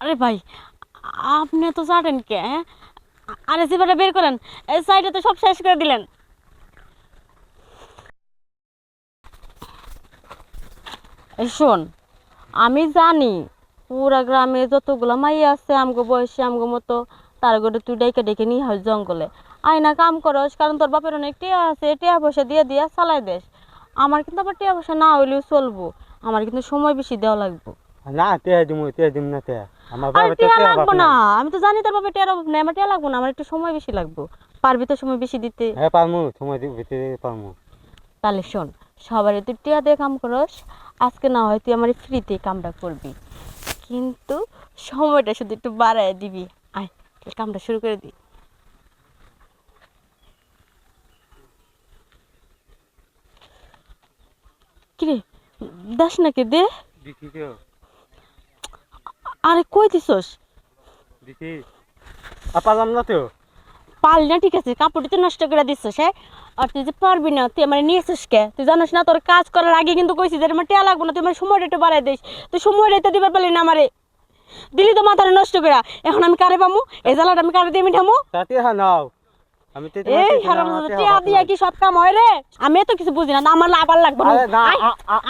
আরে ভাই, আপনি তো জানেন কে? হ্যাঁ, আরে জিবাটা বের করেন। এই সাইডে তো সব শেষ করে দিলেন। এই শোন, আমি জানি পুরা গ্রামে যতগুলো মাই আছে আমগো বয়সী আমগো মতো, তার গড়ে তুই ডেকে ডেকে নিয়ে হয় জঙ্গলে আয়না কাম করস, কারণ তোর বাপের অনেক টিয়া আছে, টিয়া পয়সা দিয়ে দিয়া চালাই দেশ। আমার কিন্তু আবার টিয়া পয়সা না হইলেও চলবো, আমার কিন্তু সময় বেশি দেওয়া লাগবে। না তে দিম না তে আমার আরে বাবা তো টিয়া তে বাপ লাগবো না, নাই। আমি তো জানি তোর বাপের টিয়ার অভাব নেই, আমার টিয়া লাগবো না, আমার একটু সময় বেশি লাগবে। পারবি তো সময় বেশি দিতে? হ্যাঁ পারমু, সময় ভিতরে পারমু। তাহলে শোন, সবারই তুই টিয়া দিয়ে কাম করস, আজকে না হয় তুই আমার ফ্রিতে কামটা করবি, কিন্তু সময়টা শুধু একটু বাড়ায় দিবি। আয়, তাহলে কামটা শুরু করে দি। কিরে, দাস নাকি দে। দিছি তো, আরে কই দিছস? দিছি। পারলাম না তো। পারলি না ঠিক আছে, কাপড়টি তো নষ্ট করে দিছস। হ্যাঁ, আর তুই যে পারবি না, তুই আমার নিয়েছিস কে? তুই জানিস না তোর কাজ করার আগে কিন্তু কইছিস যে আমার টিয়া লাগবো না, তুই আমার সময়টা একটু বাড়ায় দিস। তুই সময়টা দিতে দিবার পারলি না আমারে, দিলি তো মাথাটা নষ্ট করে। এখন আমি কারে পামু? এই জ্বালাটা আমি কারে দিয়ে মিঠামু? তাতে হ্যাঁ নাও, আমি তো তোমার এই থেকে হারাম, আমার তে টিয়া বাপ দিয়া নাই। কি সব কাম হয় রে? আমি এত কিছু বুঝি না, না আমার আবার লাগবে না। আরে না, আয়,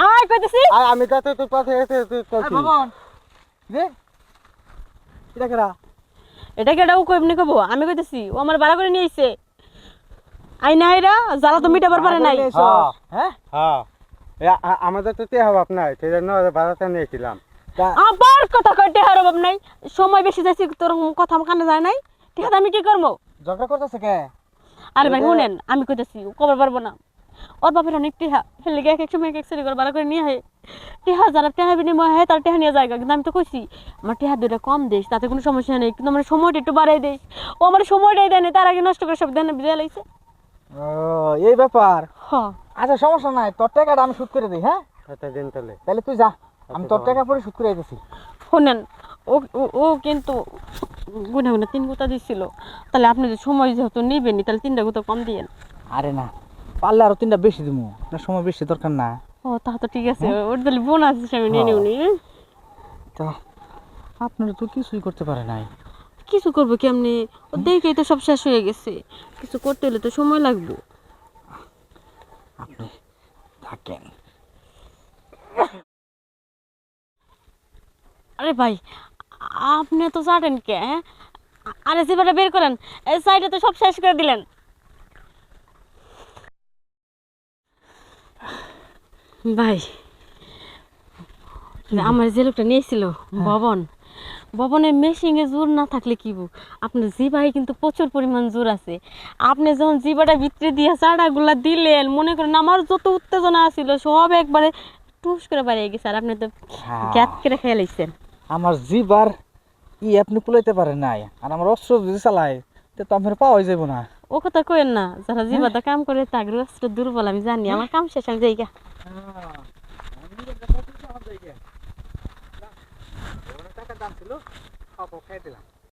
আয় কইতেছি। আমি তো তোর পাশে এসে তুই করছিস। বাবন রে, এটা কেডা? এটা কি এটাও কই এমনি কইবো? আমি কইতেছি ও আমার ভাড়া করে নিয়ে আইছে। আই না এরা জ্বালা তো মিটাবার পারে নাই। হ্যাঁ হ্যাঁ, হ্যাঁ, আমাদের তো তে বাপ নাই, সেই জন্য ভাড়াটা নিয়েছিলাম। আবার কথা কইতে হারো বাপ নাই, সময় বেশি যাইছে, তোর কথা আমার কানে যায় নাই। ঠিক আছে, আমি কি করবো? ঝগড়া করতেছে কে? আরে ভাই শুনেন, আমি কইতেছি ও কবার পারবো না। ওর বাপের অনেক টিহা, ফেলে গিয়ে এক এক সময় এক এক সেরি করে ভাড়া করে নিয়ে হয়। টিহা যারা টিহা বিনিময় হয় তার টিহা নিয়ে যায়, কিন্তু আমি তো কইছি আমার টিহা দুইটা কম দিস, তাতে কোনো সমস্যা নেই, কিন্তু আমার সময়টা একটু বাড়াই দিস। ও আমার সময়টাই দেয় না, তার আগে নষ্ট করে সব দেন বিদায় লাইছে। ও, এই ব্যাপার। হ, আচ্ছা সমস্যা নাই, তোর টাকাটা আমি শোধ করে দিই। হ্যাঁ, আচ্ছা দিন তাহলে। তাহলে তুই যা, আমি তোর টাকা পরে শোধ করে দিতেছি। শুনেন, ও ও ও কিন্তু গুনা গুনা 3 গুতা দিছিল, তাহলে আপনি যে সময় যেহেতু নিবেনি, তাহলে 3টা গুতা কম দিয়েন। আরে না, পারলে আরো 3টা বেশি দিমু, না সময় বেশি দরকার না। ও তা তো ঠিক আছে, ওর তাহলে বোনাস হিসেবে নিয়ে নিউনি। তো আপনারা তো কিছুই করতে পারে নাই। কিছু করবো কেমনি? ও দেখেই তো সব শেষ হয়ে গেছে, কিছু করতে হলে তো সময় লাগবে। আপনি থাকেন। আরে ভাই, আপনি তো জানেন কে? হ্যাঁ, আরে জিবাটা বের করেন। এই সাইডে তো সব শেষ করে দিলেন। ভাই, আমার যে লোকটা নিয়েছিল ভবন, ভবনের মেশিনে জোর না থাকলে কি বউ, আপনার জিবাই কিন্তু প্রচুর পরিমাণ জোর আছে। আপনি যখন জিবাটা ভিতরে দিয়ে চাড়াগুলা দিলেন, মনে করেন আমার যত উত্তেজনা ছিল সব একবারে টুস করে বেরিয়ে গেছে, আর আপনি তো গ্যাপ করে খেয়ে লাইছেন। আমার জিবার আপনি কুলাইতে পারেন নাই, আর আমার অস্ত্র যদি চালায় তো আমার পাওয়াই যাবো না। ও কথা কইেন না, যারা জিবাদা কাম করে তাগর অস্ত্র দুর্বল, আমি জানি। আমার কাম শেষ, আমি যাই গা। টাকা দাম ছিল, খাই দিলাম।